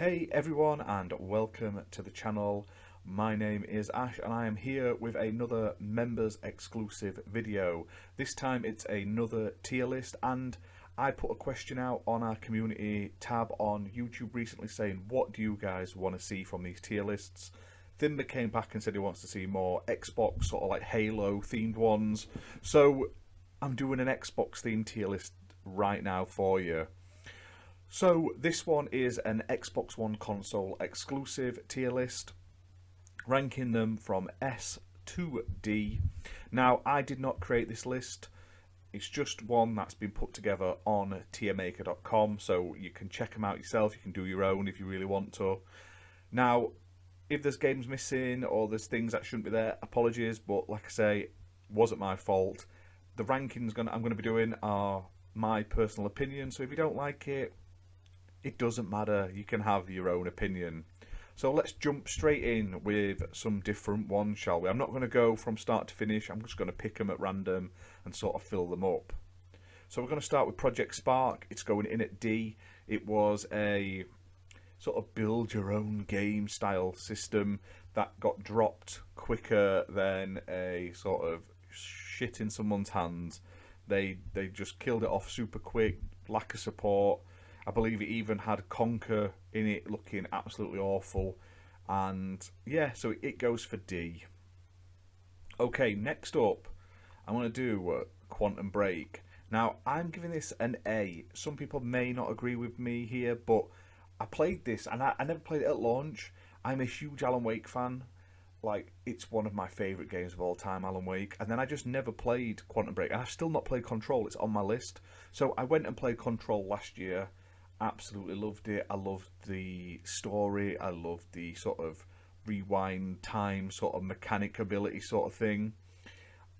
Hey everyone, and welcome to the channel. My name is Ash and I am here with another members exclusive video. This time it's another tier list, and I put a question out on our community tab on YouTube recently saying, what do you guys want to see from these tier lists? Thimber came back and said he wants to see more Xbox sort of like Halo themed ones. So I'm doing an Xbox themed tier list right now for you. So this one is an Xbox One console exclusive tier list, ranking them from S to D. Now, I did not create this list. It's just one that's been put together on tiermaker.com, so you can check them out yourself. You can do your own if you really want to. Now, if there's games missing or there's things that shouldn't be there, apologies, but like I say, wasn't my fault. The rankings I'm going to be doing are my personal opinion, so if you don't like it, it doesn't matter, you can have your own opinion. So let's jump straight in with some different ones, shall we? I'm not going to go from start to finish, I'm just going to pick them at random and sort of fill them up. So we're going to start with Project Spark. It's going in at D. It was a sort of build your own game style system that got dropped quicker than a sort of shit in someone's hands. They just killed it off super quick, lack of support. I believe it even had Conker in it, looking absolutely awful. And yeah, so it goes for D. Okay, next up, I'm going to do Quantum Break. Now, I'm giving this an A. Some people may not agree with me here, but I played this, and I never played it at launch. I'm a huge Alan Wake fan. Like, it's one of my favourite games of all time, Alan Wake. And then I just never played Quantum Break. And I've still not played Control. It's on my list. So I went and played Control last year. Absolutely loved it. I loved the story. I loved the sort of rewind time, sort of mechanic ability sort of thing.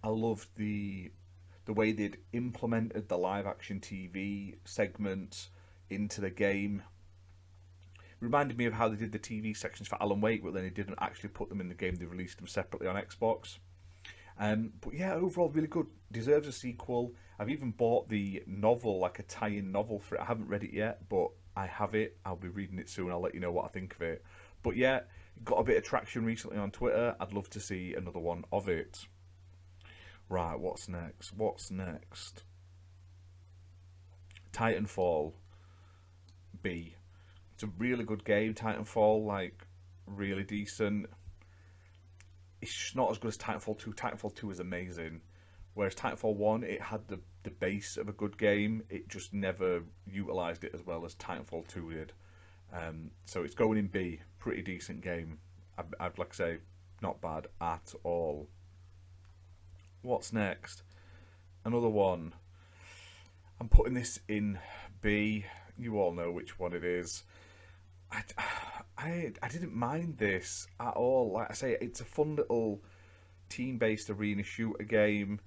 I loved the way they'd implemented the live action TV segments into the game. Reminded me of how they did the TV sections for Alan Wake, but then they didn't actually put them in the game. They released them separately on Xbox. But yeah, overall really good. Deserves a sequel. I've even bought the novel, like a tie-in novel for it. I haven't read it yet, but I have it. I'll be reading it soon. I'll let you know what I think of it. But yeah, it got a bit of traction recently on Twitter. I'd love to see another one of it. Right, what's next? What's next? Titanfall B. It's a really good game. Titanfall, like, really decent. It's just not as good as Titanfall 2. Titanfall 2 is amazing. Whereas Titanfall 1, it had the base of a good game. It just never utilised it as well as Titanfall 2 did. So it's going in B. Pretty decent game. I'd like to say, not bad at all. What's next? Another one. I'm putting this in B. You all know which one it is. I didn't mind this at all. Like I say, it's a fun little team-based arena shooter game.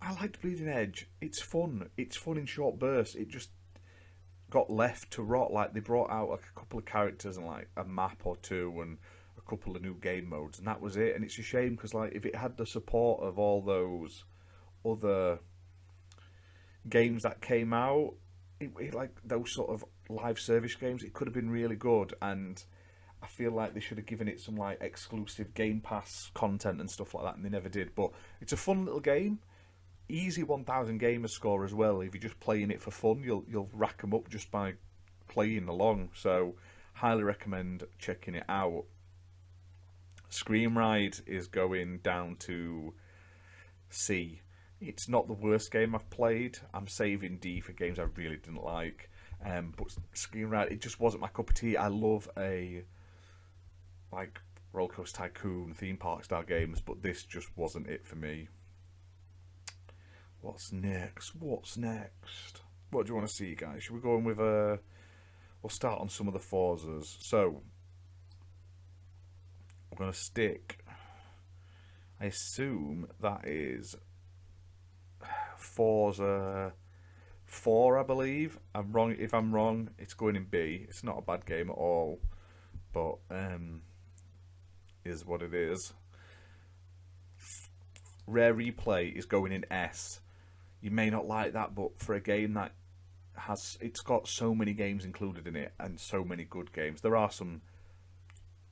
I liked Bleeding Edge. It's fun. It's fun in short bursts. It just got left to rot. Like, they brought out like a couple of characters and like a map or two and a couple of new game modes, and that was it. And it's a shame because, like, if it had the support of all those other games that came out, it like those sort of live service games, it could have been really good. And I feel like they should have given it some like exclusive Game Pass content and stuff like that, and they never did. But it's a fun little game. Easy 1,000 gamer score as well. If you're just playing it for fun, you'll rack them up just by playing along. So highly recommend checking it out. Scream Ride is going down to C. It's not the worst game I've played. I'm saving D for games I really didn't like. But Scream Ride, it just wasn't my cup of tea. I love a like Roller Coaster Tycoon theme park style games, but this just wasn't it for me. What's next? What's next? What do you want to see, guys? Should we go in with a... We'll start on some of the Forzas. So, we're going to stick... I assume that is Forza 4, I believe. I'm wrong. If I'm wrong, it's going in B. It's not a bad game at all, but is what it is. Rare Replay is going in S. You may not like that, but for a game that it's got so many games included in it and so many good games. There are some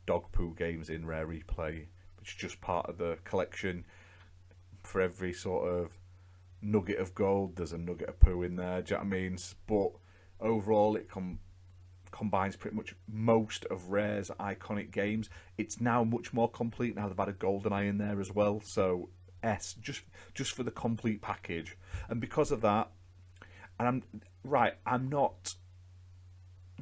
dog poo games in Rare Replay, which is just part of the collection. For every sort of nugget of gold, there's a nugget of poo in there. Do you know what I mean? But overall, it combines pretty much most of Rare's iconic games. It's now much more complete. Now they've added GoldenEye in there as well. So S, just for the complete package. And because of that, and I'm not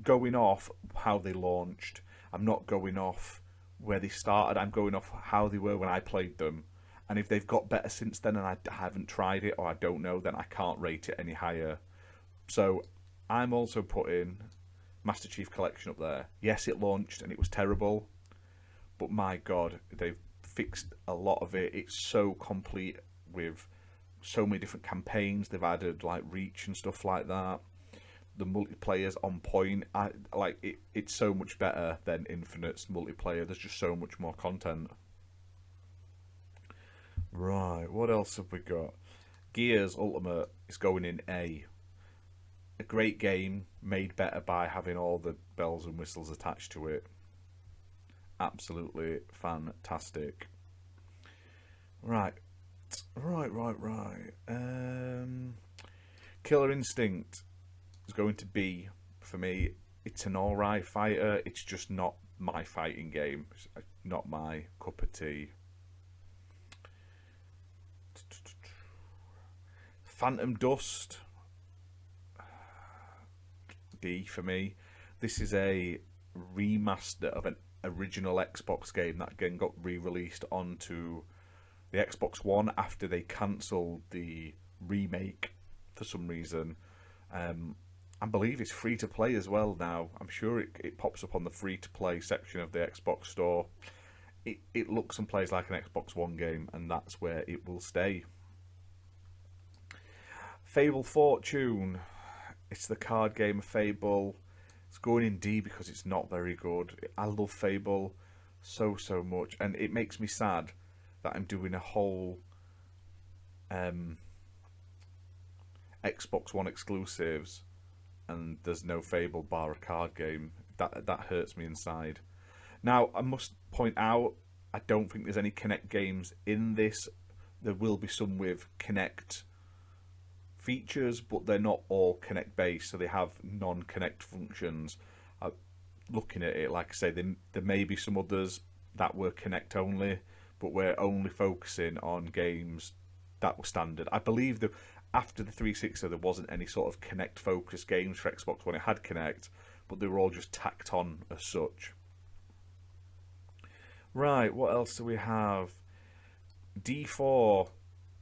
going off how they launched. I'm not going off where they started. I'm going off how they were when I played them. And if they've got better since then and I haven't tried it or I don't know, then I can't rate it any higher. So I'm also putting Master Chief Collection up there. Yes, it launched and it was terrible, but my God, they've fixed a lot of it. It's so complete with so many different campaigns. They've added like Reach and stuff like that. The multiplayer's on point. It's so much better than Infinite's multiplayer. There's just so much more content. Right, what else have we got? Gears Ultimate is going in A. A great game made better by having all the bells and whistles attached to it. Absolutely fantastic. Right. Killer Instinct is going to be, for me, it's an alright fighter. It's just not my fighting game. It's not my cup of tea. Phantom Dust, D for me. This is a remaster of an original Xbox game that again got re-released onto the Xbox One after they cancelled the remake for some reason. I believe it's free to play as well now. I'm sure it pops up on the free to play section of the Xbox store. It looks and plays like an Xbox One game, and that's where it will stay. Fable Fortune. It's the card game of Fable. It's going in D because it's not very good. I love Fable so much, and it makes me sad that I'm doing a whole Xbox One exclusives and there's no Fable bar a card game. That hurts me inside. Now, I must point out, I don't think there's any Kinect games in this. There will be some with Kinect features, but they're not all Kinect based, so they have non-Kinect functions. Looking at it, like I say, there may be some others that were Kinect only, but we're only focusing on games that were standard. I believe that after the 360 there wasn't any sort of Kinect focused games for Xbox when it had Kinect, but they were all just tacked on as such. Right, what else do we have? D4,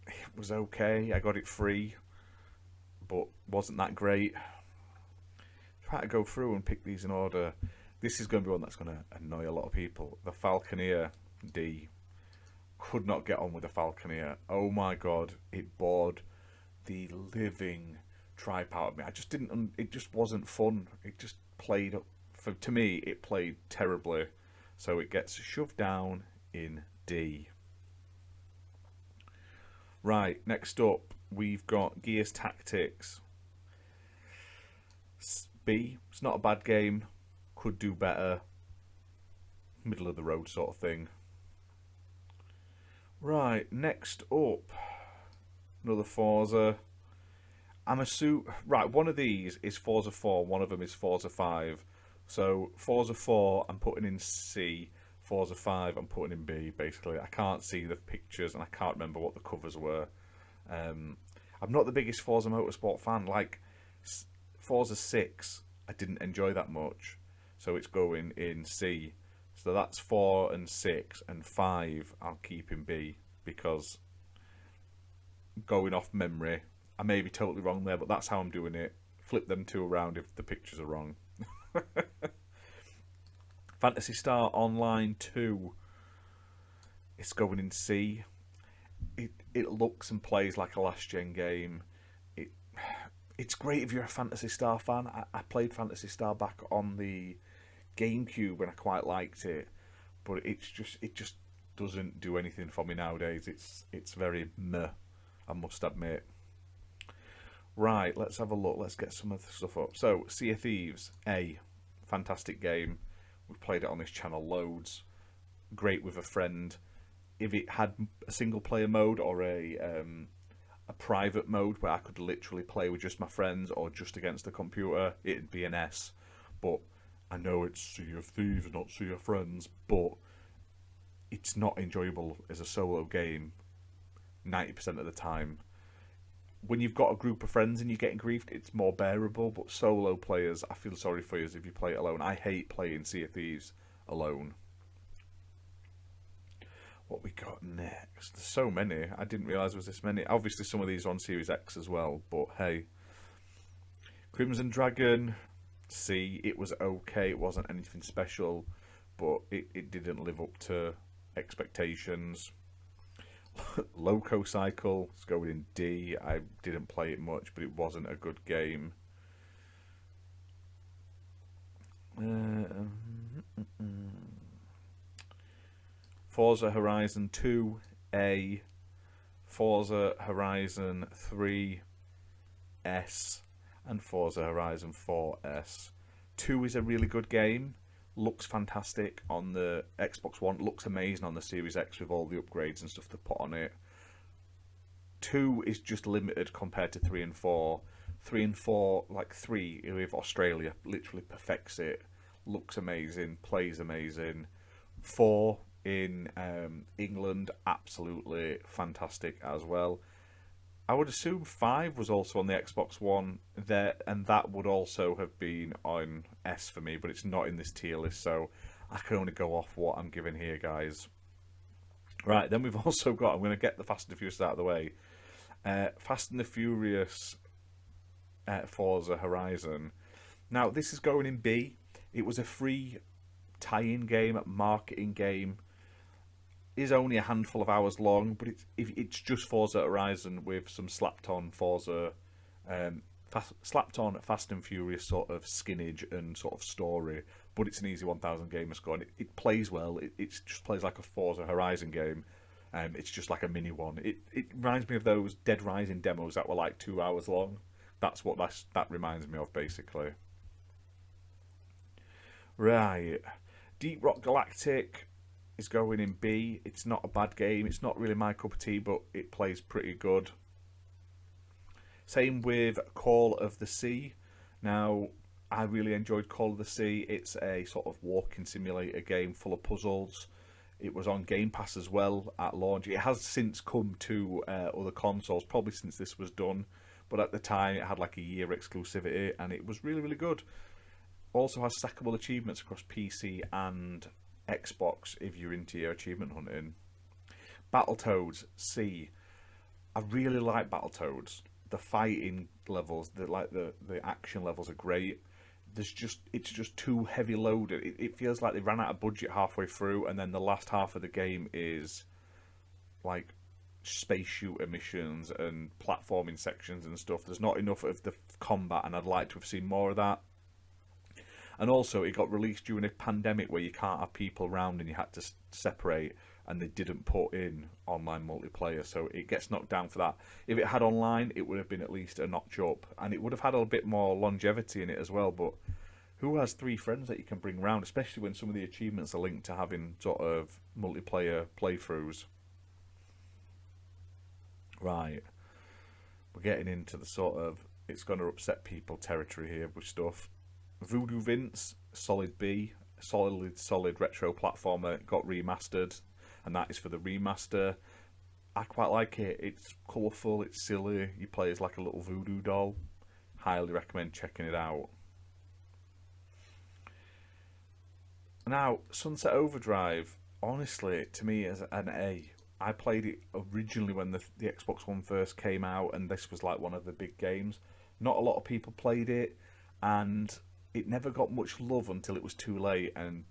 it was okay. I got it free, but wasn't that great. Try to go through and pick these in order. This is going to be one that's going to annoy a lot of people. The Falconeer, D. Could not get on with the Falconeer. Oh my God, it bored the living tripe out of me. I just didn't. It just wasn't fun. It just played. To me, it played terribly. So it gets shoved down in D. Right, next up, we've got Gears Tactics. B. It's not a bad game. Could do better. Middle of the road sort of thing. Right, next up, another Forza. Right, one of these is Forza 4, one of them is Forza 5. So Forza 4 I'm putting in C, Forza 5 I'm putting in B, basically. I can't see the pictures and I can't remember what the covers were. I'm not the biggest Forza Motorsport fan. Like Forza 6 I didn't enjoy that much, so it's going in C. So that's 4 and 6, and 5 I'll keep in B, because going off memory, I may be totally wrong there, but that's how I'm doing it. Flip them two around if the pictures are wrong. Phantasy Star Online 2, it's going in C. It looks and plays like a last gen game. It's great if you're a Phantasy Star fan. I played Phantasy Star back on the GameCube and I quite liked it, but it just doesn't do anything for me nowadays. It's very meh, I must admit. Right, let's have a look. Let's get some of the stuff up. So, Sea of Thieves, fantastic game. We've played it on this channel loads. Great with a friend. If it had a single player mode or a private mode where I could literally play with just my friends or just against the computer, it'd be an S. But I know it's Sea of Thieves, not Sea of Friends, but it's not enjoyable as a solo game 90% of the time. When you've got a group of friends and you're getting griefed, it's more bearable. But solo players, I feel sorry for you if you play it alone. I hate playing Sea of Thieves alone. What we got next? There's so many. I didn't realise there was this many. Obviously, some of these are on Series X as well. But hey, Crimson Dragon. See, it was okay. It wasn't anything special, but it didn't live up to expectations. Loco Cycle, it's going in D. I didn't play it much, but it wasn't a good game. Forza Horizon 2 A, Forza Horizon 3 S, and Forza Horizon 4S. 2 is a really good game. Looks fantastic on the Xbox One. Looks amazing on the Series X with all the upgrades and stuff they put on it. 2 is just limited compared to 3 and 4. 3 and 4, like 3 with Australia, literally perfects it. Looks amazing, plays amazing. 4 in England, absolutely fantastic as well. I would assume 5 was also on the Xbox One there, and that would also have been on S for me, but it's not in this tier list, so I can only go off what I'm giving here, guys. Right, then we've also got, I'm going to get the Fast and the Furious out of the way. Fast and the Furious Forza Horizon. Now, this is going in B. It was a free tie-in game, marketing game. Is only a handful of hours long, but it's just Forza Horizon with some slapped on Forza, slapped on Fast and Furious sort of skinnage and sort of story. But it's an easy 1,000 gamer score, and it plays well. It just plays like a Forza Horizon game. It's just like a mini one. It reminds me of those Dead Rising demos that were like 2 hours long. That's what that reminds me of, basically. Right, Deep Rock Galactic is going in B. It's not a bad game. It's not really my cup of tea, but it plays pretty good. Same with Call of the Sea. Now, I really enjoyed Call of the Sea. It's a sort of walking simulator game full of puzzles. It was on Game Pass as well at launch. It has since come to other consoles, probably since this was done. But at the time, it had like a year exclusivity, and it was really, really good. Also has stackable achievements across PC and Xbox if you're into your achievement hunting. Battletoads C. I really like Battletoads. The fighting levels, the action levels are great. It's just too heavy loaded. It feels like they ran out of budget halfway through, and then the last half of the game is like space shooter missions and platforming sections and stuff. There's not enough of the combat, and I'd like to have seen more of that. And also, it got released during a pandemic where you can't have people around and you had to separate, and they didn't put in online multiplayer, so it gets knocked down for that. If it had online, it would have been at least a notch up, and it would have had a bit more longevity in it as well. But who has 3 friends that you can bring round, especially when some of the achievements are linked to having sort of multiplayer playthroughs? Right, we're getting into the sort of it's going to upset people territory here with stuff. Voodoo Vince, solid B, solid retro platformer, got remastered, and that is for the remaster. I quite like it. It's colourful, it's silly. You play as like a little voodoo doll. Highly recommend checking it out. Now, Sunset Overdrive, honestly, to me, is an A. I played it originally when the Xbox One first came out, and this was like one of the big games. Not a lot of people played it, and it never got much love until it was too late, and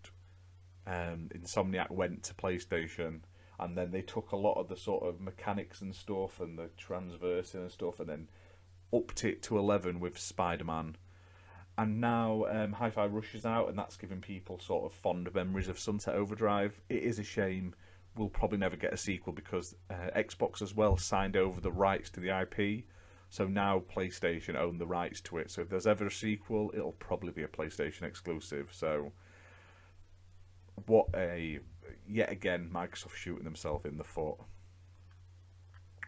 Insomniac went to PlayStation, and then they took a lot of the sort of mechanics and stuff and the transversing and stuff, and then upped it to 11 with Spider-Man. And now Hi-Fi Rush is out, and that's giving people sort of fond memories of Sunset Overdrive. It is a shame we'll probably never get a sequel because Xbox as well signed over the rights to the IP. So now PlayStation own the rights to it. So if there's ever a sequel, it'll probably be a PlayStation exclusive. So what a... Yet again, Microsoft shooting themselves in the foot.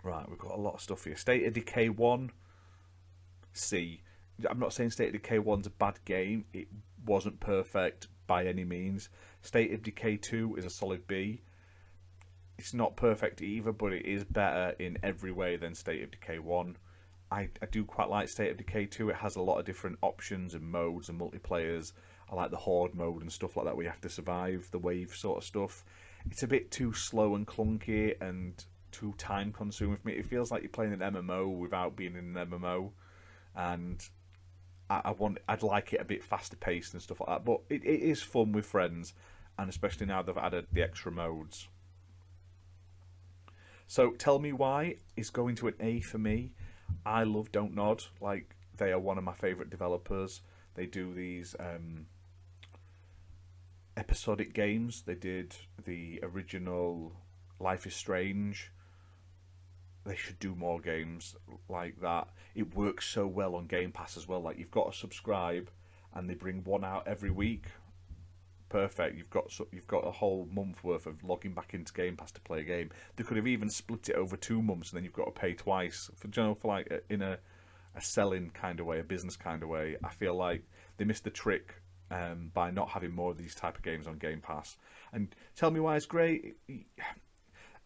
Right, we've got a lot of stuff here. State of Decay 1, C. I'm not saying State of Decay 1's a bad game. It wasn't perfect by any means. State of Decay 2 is a solid B. It's not perfect either, but it is better in every way than State of Decay 1. I do quite like State of Decay 2. It has a lot of different options and modes and multiplayers. I like the horde mode and stuff like that where you have to survive, the wave sort of stuff. It's a bit too slow and clunky and too time consuming for me. It feels like you're playing an MMO without being in an MMO, and I'd like it a bit faster paced and stuff like that. But it is fun with friends, and especially now they've added the extra modes. So Tell Me Why is going to an A for me. I love Don't Nod. Like, they are one of my favourite developers. They do these episodic games. They did the original Life is Strange. They should do more games like that. It works so well on Game Pass as well. Like, you've got to subscribe, and they bring one out every week. Perfect. You've got a whole month worth of logging back into Game Pass to play a game. They could have even split it over 2 months, and then you've got to pay twice for like in a selling kind of way, a business kind of way. I feel like they missed the trick by not having more of these type of games on Game Pass. And Tell Me Why is great.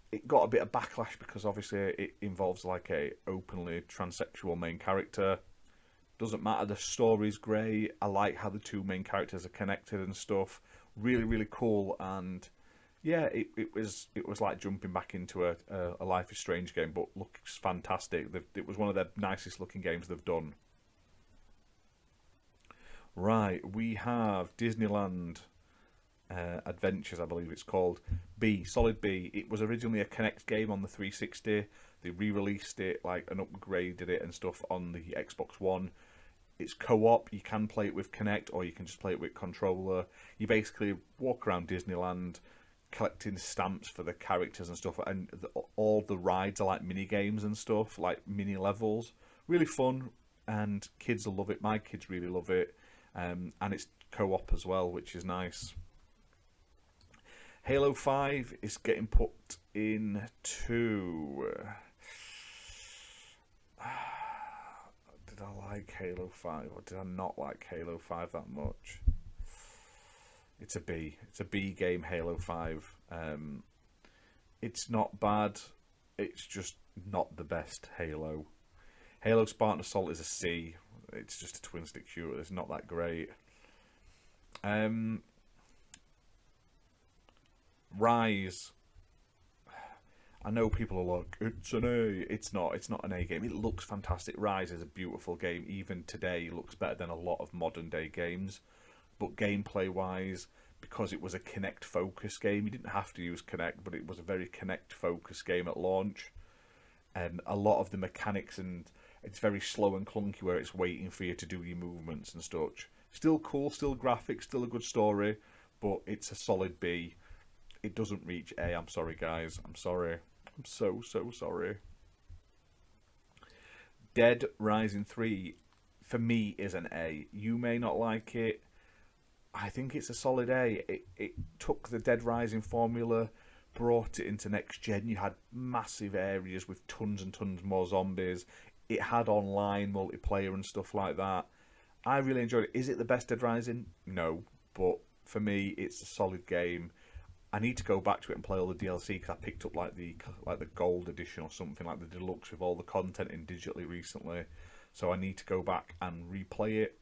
It got a bit of backlash because obviously it involves like a openly transsexual main character. Doesn't matter, the story's great. I like how the two main characters are connected and stuff. Really, really cool. And yeah, it was like jumping back into a Life is Strange game, but looks fantastic. It was one of their nicest looking games they've done. Right, we have Disneyland Adventures, I believe it's called. B, solid B. It was originally a Kinect game on the 360. They re-released it, like, and upgraded it and stuff on the Xbox One. It's co-op. You can play it with Kinect, or you can just play it with controller. You basically walk around Disneyland collecting stamps for the characters and stuff, and all the rides are like mini games and stuff, like mini levels. Really fun, and kids will love it. My kids really love it, and it's co-op as well, which is nice. Halo 5 is getting put into... Did I like Halo 5 or did I not like Halo 5 that much? It's a B. It's a B game, Halo 5. It's not bad. It's just not the best Halo. Halo Spartan Assault is a C. It's just a twin stick shooter. It's not that great. Rise. I know people are like, it's an A. It's not. It's not an A game. It looks fantastic. Rise is a beautiful game. Even today, it looks better than a lot of modern day games. But gameplay wise, because it was a Kinect focus game, you didn't have to use Kinect, but it was a very Kinect focus game at launch. And a lot of the mechanics, and it's very slow and clunky where it's waiting for you to do your movements and such. Still cool, still graphic, still a good story, but it's a solid B. It doesn't reach A. I'm sorry, guys. I'm sorry. I'm so sorry. Dead Rising 3, for me, is an A. You may not like it. I think it's a solid A. It took the Dead Rising formula, brought it into next gen. You had massive areas with tons and tons more zombies. It had online multiplayer and stuff like that. I really enjoyed it. Is it the best Dead Rising? No. But for me, it's a solid game. I need to go back to it and play all the DLC because I picked up like the gold edition or something, like the deluxe with all the content in digitally recently. So I need to go back and replay it.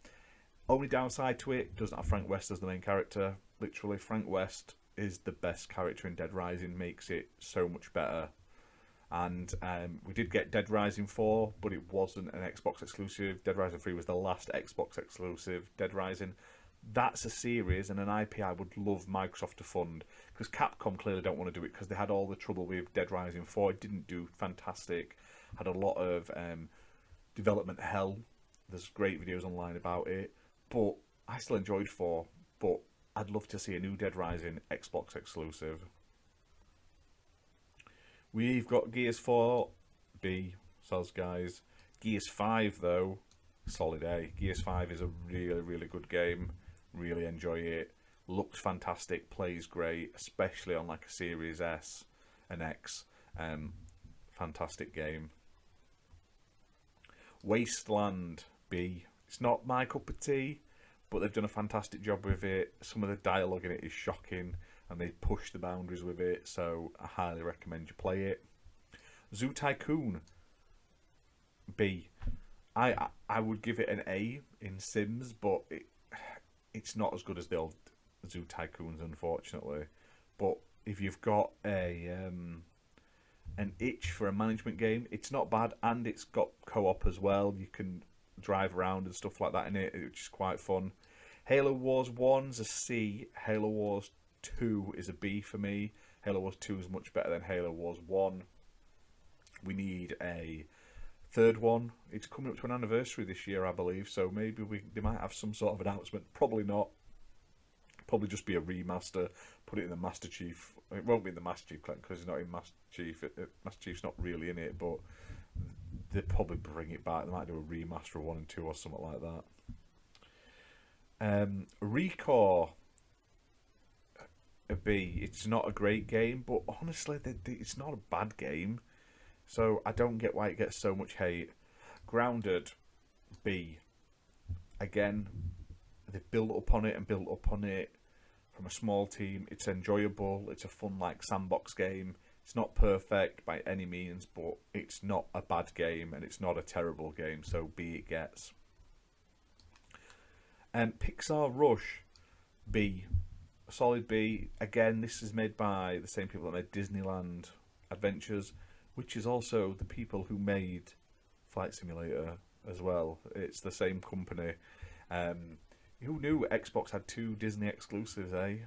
Only downside to it, doesn't have Frank West as the main character. Literally, Frank West is the best character in Dead Rising, makes it so much better. And we did get Dead Rising 4, but it wasn't an Xbox exclusive. Dead Rising 3 was the last Xbox exclusive Dead Rising. That's a series and an IP I would love Microsoft to fund, because Capcom clearly don't want to do it because they had all the trouble with Dead Rising 4. It didn't do fantastic. Had a lot of development hell. There's great videos online about it. But I still enjoyed 4. But I'd love to see a new Dead Rising Xbox exclusive. We've got Gears 4 B, soz guys. Gears 5 though, solid A. Gears 5 is a really, really good game. Really enjoy it. Looks fantastic, plays great, especially on like a Series S and X. Fantastic game. Wasteland B. It's not my cup of tea, but they've done a fantastic job with it. Some of the dialogue in it is shocking, and they push the boundaries with it, so I highly recommend you play it. Zoo Tycoon B. I would give it an A in Sims, but it's not as good as the old Zoo Tycoons, unfortunately. But if you've got an itch for a management game, it's not bad, and it's got co-op as well. You can drive around and stuff like that in it, which is quite fun. Halo Wars 1's a C. Halo Wars 2 is a B for me. Halo Wars 2 is much better than Halo Wars 1. We need a third one. It's coming up to an anniversary this year, I believe, so maybe they might have some sort of announcement. Probably not. Probably just be a remaster. Put it in the Master Chief. It won't be in the Master Chief because it's not in Master Chief. Master Chief's not really in it, but they'll probably bring it back. They might do a remaster of 1 and 2 or something like that. Recore a B. It's not a great game, but honestly, it's not a bad game. So I don't get why it gets so much hate. Grounded B. Again, they've built up on it and built up on it from a small team. It's enjoyable. It's a fun like sandbox game. It's not perfect by any means, but it's not a bad game and it's not a terrible game. So B it gets. Pixar Rush B. A solid B. Again, this is made by the same people that made Disneyland Adventures, which is also the people who made Flight Simulator as well. It's the same company. Who knew Xbox had 2 Disney exclusives, eh?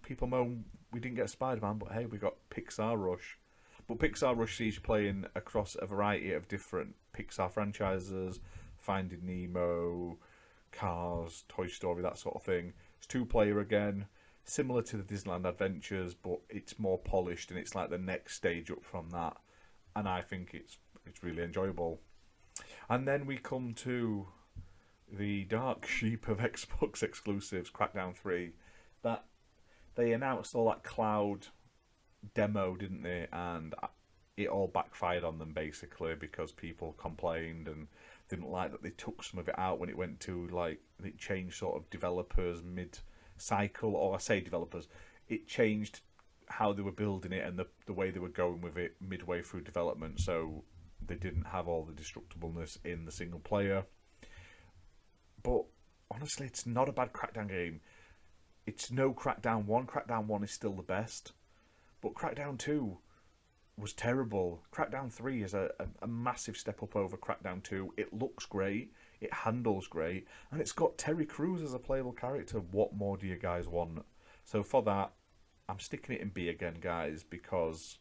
People moan we didn't get Spider-Man, but hey, we got Pixar Rush. But Pixar Rush sees you playing across a variety of different Pixar franchises, Finding Nemo, Cars, Toy Story, that sort of thing. It's 2-player again, similar to the Disneyland Adventures, but it's more polished and it's like the next stage up from that. And I think it's really enjoyable. And then we come to the dark sheep of Xbox exclusives, Crackdown 3. That they announced all that cloud demo, didn't they? And it all backfired on them basically because people complained and didn't like that they took some of it out when it went to like it changed sort of developers mid-cycle, or I say developers, it changed how they were building it and the way they were going with it midway through development, so they didn't have all the destructibleness in the single player. But honestly, it's not a bad Crackdown game. It's no Crackdown 1. Crackdown 1 is still the best, but Crackdown 2 was terrible. Crackdown 3 is a massive step up over Crackdown 2. It looks great, it handles great, and it's got Terry Crews as a playable character. What more do you guys want? So for that, I'm sticking it in B again, guys, because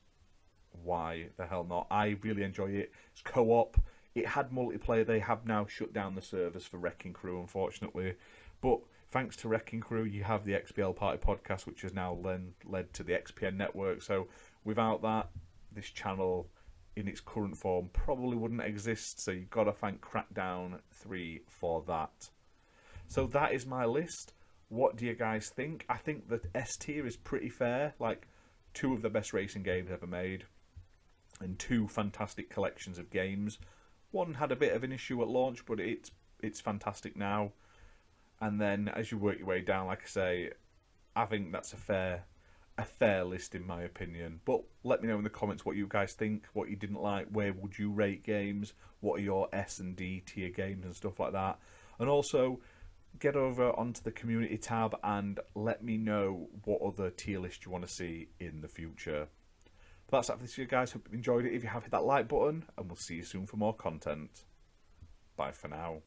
why the hell not? I really enjoy it. It's co-op. It had multiplayer. They have now shut down the servers for Wrecking Crew, unfortunately. But thanks to Wrecking Crew, you have the XBL Party podcast, which has now led to the XPN network. So without that, this channel in its current form probably wouldn't exist. So you've got to thank Crackdown 3 for that. So that is my list. What do you guys think? I think that S tier is pretty fair. Like 2 of the best racing games ever made and 2 fantastic collections of games. One had a bit of an issue at launch, but it's fantastic now. And then as you work your way down, like I say, I think that's a fair list in my opinion. But let me know in the comments what you guys think, what you didn't like, where would you rate games, what are your S and D tier games and stuff like that. And also get over onto the community tab and let me know what other tier list you want to see in the future. But that's it for this video, guys. Hope you enjoyed it. If you have, hit that like button, and we'll see you soon for more content. Bye for now.